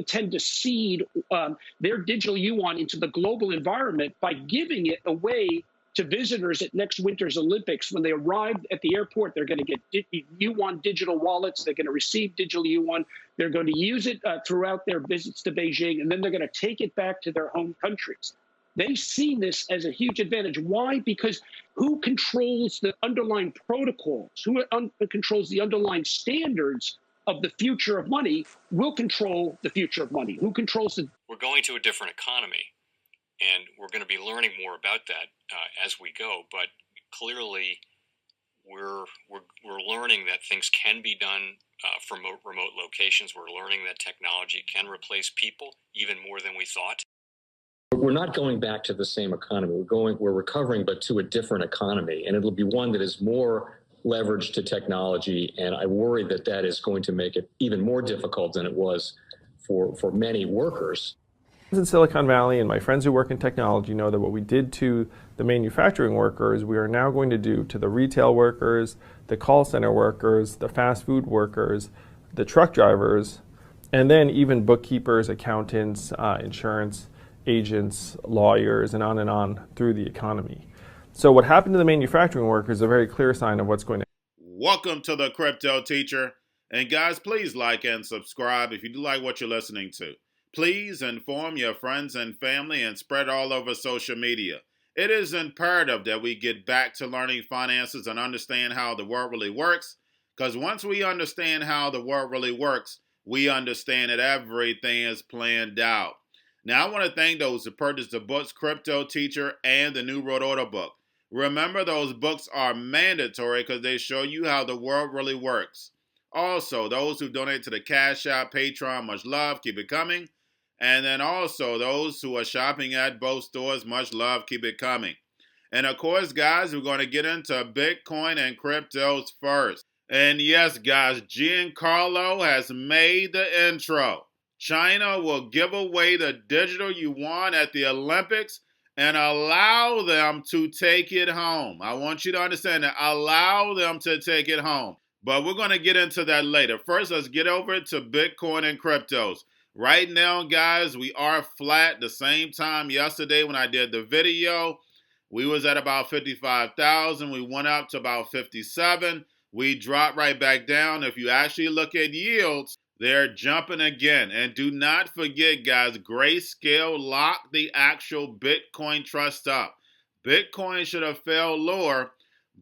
intend to seed their digital yuan into the global environment by giving it away to visitors at next winter's Olympics. When they arrive at the airport, they're going to get yuan digital wallets. They're going to receive digital yuan. They're going to use it throughout their visits to Beijing, and then they're going to take it back to their home countries. They see this as a huge advantage. Why? Because who controls the underlying protocols, who controls the underlying standards of the future of money will control the future of money. Who controls the... We're going to a different economy, and we're going to be learning more about that as we go. But clearly, we're learning that things can be done from remote locations. We're learning that technology can replace people even more than we thought. We're not going back to the same economy. We're recovering, but to a different economy, and it'll be one that is more leveraged to technology. And I worry that that is going to make it even more difficult than it was for many workers. In Silicon Valley, and my friends who work in technology know that what we did to the manufacturing workers, we are now going to do to the retail workers, the call center workers, the fast food workers, the truck drivers, and then even bookkeepers, accountants, insurance agents, lawyers, and on through the economy. So what happened to the manufacturing workers is a very clear sign of what's going to happen. Welcome to the Crypto Teacher. And guys, please like and subscribe if you do like what you're listening to. Please inform your friends and family and spread all over social media. It is imperative that we get back to learning finances and understand how the world really works. Because once we understand how the world really works, we understand that everything is planned out. Now, I want to thank those who purchased the books Cryptoteacher and the New World Order book. Remember, those books are mandatory because they show you how the world really works. Also, those who donate to the Cash App, Patreon, much love, keep it coming. And then also, those who are shopping at both stores, much love, keep it coming. And of course, guys, we're going to get into Bitcoin and cryptos first. And yes, guys, Giancarlo has made the intro. China will give away the digital yuan at the Olympics and allow them to take it home. I want you to understand that. Allow them to take it home. But we're going to get into that later. First, let's get over to Bitcoin and cryptos. Right now, guys, we are flat. The same time yesterday when I did the video, we was at about 55,000. We went up to about 57. We dropped right back down. If you actually look at yields, they're jumping again. And do not forget, guys, Grayscale locked the actual Bitcoin trust up. Bitcoin should have fell lower,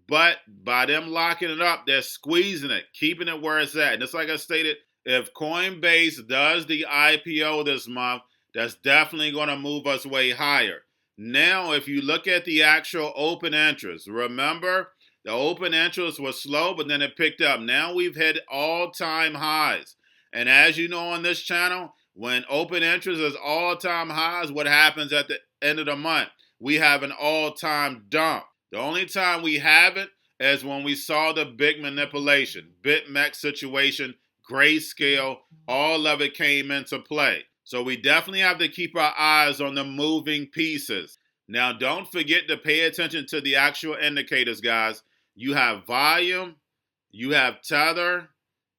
but by them locking it up, they're squeezing it, keeping it where it's at. And just like I stated, if Coinbase does the IPO this month, that's definitely going to move us way higher. Now, if you look at the actual open interest, remember, the open interest was slow, but then it picked up. Now we've hit all-time highs. And as you know on this channel, when open interest is all-time highs, what happens at the end of the month? We have an all-time dump. The only time we haven't is when we saw the big manipulation, BitMEX situation, Grayscale, all of it came into play. So we definitely have to keep our eyes on the moving pieces. Now, don't forget to pay attention to the actual indicators, guys. You have volume, you have tether,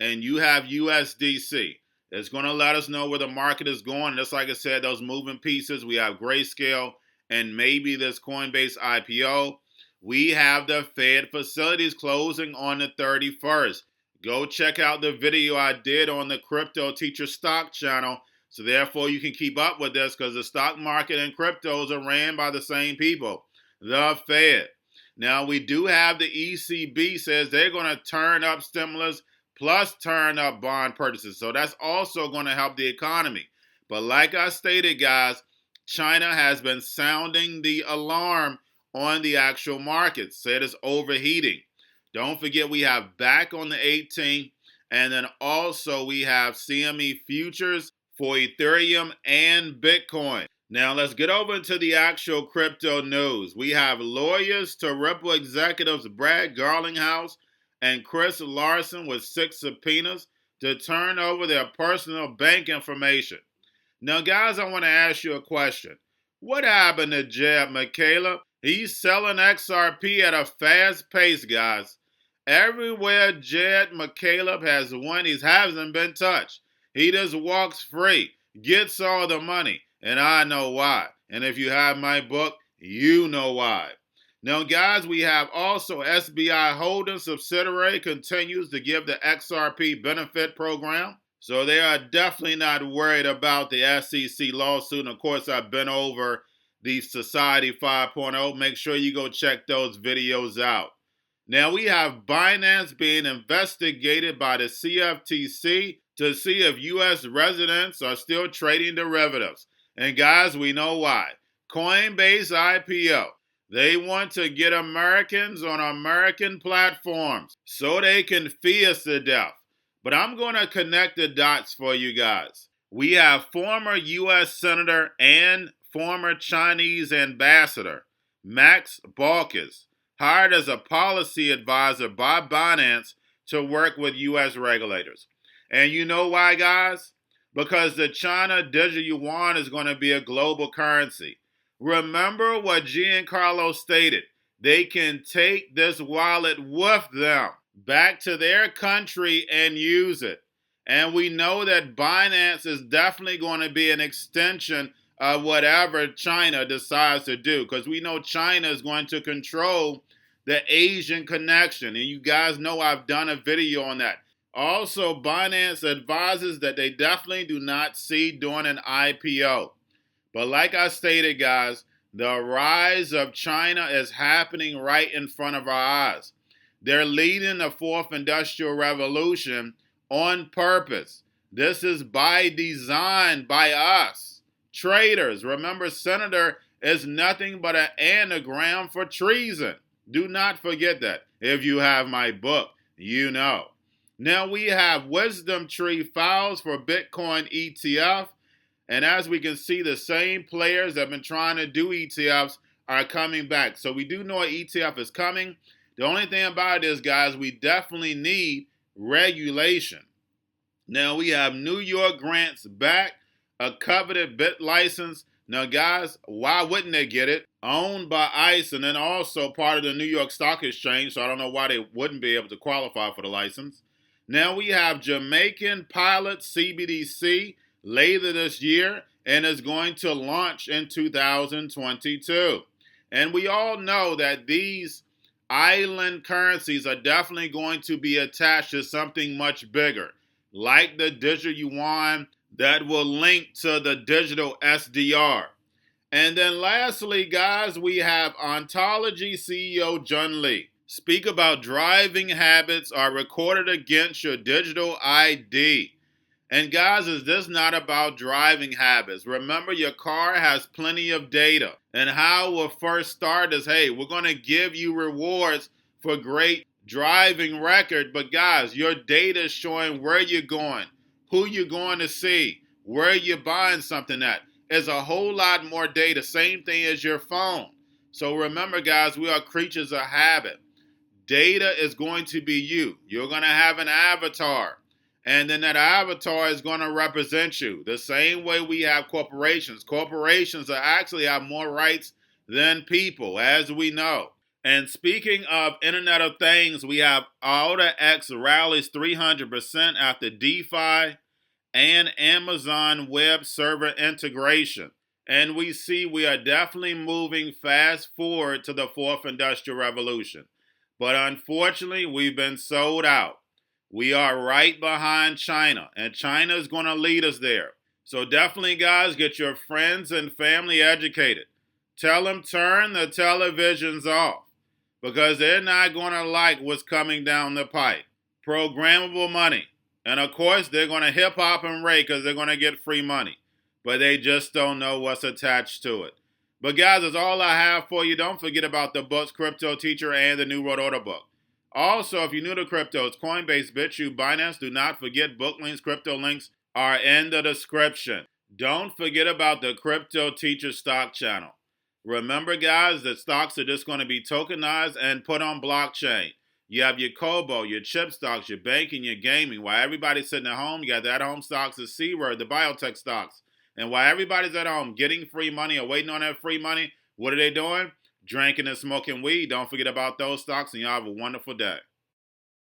and you have USDC. It's going to let us know where the market is going. And just like I said, those moving pieces, we have Grayscale and maybe this Coinbase IPO. We have the Fed facilities closing on the 31st. Go check out the video I did on the Cryptoteacher stock channel. So therefore, you can keep up with this because the stock market and cryptos are ran by the same people, the Fed. Now, we do have the ECB says they're going to turn up stimulus plus turn up bond purchases. So that's also going to help the economy. But like I stated, guys, China has been sounding the alarm on the actual market. Said it's overheating. Don't forget we have back on the 18th. And then also we have CME futures for Ethereum and Bitcoin. Now let's get over to the actual crypto news. We have lawyers to Ripple executives Brad Garlinghouse and Chris Larsen with 6 subpoenas to turn over their personal bank information. Now, guys, I want to ask you a question. What happened to Jed McCaleb? He's selling XRP at a fast pace, guys. Everywhere Jed McCaleb has won, he hasn't been touched. He just walks free. gets all the money, and I know why. And if you have my book, you know why. Now, guys, we have also SBI Holdings subsidiary continues to give the XRP benefit program. So they are definitely not worried about the SEC lawsuit. And of course, I've been over the Society 5.0. Make sure you go check those videos out. Now, we have Binance being investigated by the Cftc to see if U.S. residents are still trading derivatives. And guys, we know why. Coinbase IPO. They want to get Americans on American platforms so they can fee us to death. But I'm going to connect the dots for you guys. We have former U.S. Senator and former Chinese ambassador Max Baucus hired as a policy advisor by Binance to work with U.S. regulators. And you know why, guys? Because the China digital yuan is going to be a global currency. Remember what Giancarlo stated. They can take this wallet with them back to their country and use it. And we know that Binance is definitely going to be an extension of whatever China decides to do, because we know China is going to control the Asian connection. And you guys know I've done a video on that. Also, Binance advises that they definitely do not see doing an IPO. But like I stated, guys, the rise of China is happening right in front of our eyes. They're leading the fourth industrial revolution on purpose. This is by design by us, traitors. Remember, senator is nothing but an anagram for treason. Do not forget that. If you have my book, you know. Now we have wisdom tree files for Bitcoin ETF. And as we can see, the same players that have been trying to do ETFs are coming back. So we do know an ETF is coming. The only thing about it is, guys, we definitely need regulation. Now we have New York grants back, a coveted bit license. Now, guys, why wouldn't they get it? Owned by ICE and then also part of the New York Stock Exchange. So I don't know why they wouldn't be able to qualify for the license. Now we have Jamaican pilot CBDC later this year, and is going to launch in 2022. And we all know that these island currencies are definitely going to be attached to something much bigger, like the digital yuan that will link to the digital SDR. And then lastly, guys, we have Ontology CEO Jun Lee speak about driving habits are recorded against your digital ID. And guys, is this not about driving habits? Remember, your car has plenty of data. And how we'll first start is, hey, we're going to give you rewards for great driving record. But guys, your data is showing where you're going, who you're going to see, where you're buying something at. There's a whole lot more data. Same thing as your phone. So remember, guys, we are creatures of habit. Data is going to be you. You're going to have an avatar. And then that avatar is going to represent you. The same way we have corporations. Corporations actually have more rights than people, as we know. And speaking of Internet of Things, we have AutoX rallies 300% after DeFi and Amazon Web Server integration. And we see we are definitely moving fast forward to the fourth industrial revolution. But unfortunately, we've been sold out. We are right behind China, and China is going to lead us there. So definitely, guys, get your friends and family educated. Tell them turn the televisions off, because they're not going to like what's coming down the pipe. Programmable money. And of course, they're going to hip hop and rate because they're going to get free money. But they just don't know what's attached to it. But guys, that's all I have for you. Don't forget about the books, Cryptoteacher and the New World Order book. Also, if you're new to cryptos, Coinbase, Bitrue, Binance, do not forget book links, crypto links are in the description. Don't forget about the Cryptoteacher stock channel. Remember, guys, that stocks are just going to be tokenized and put on blockchain. You have your Kobo, your chip stocks, your banking, your gaming. While everybody's sitting at home, you got the at-home stocks, the C-word, the biotech stocks. And while everybody's at home getting free money or waiting on that free money, what are they doing? Drinking and smoking weed. Don't forget about those stocks, and y'all have a wonderful day.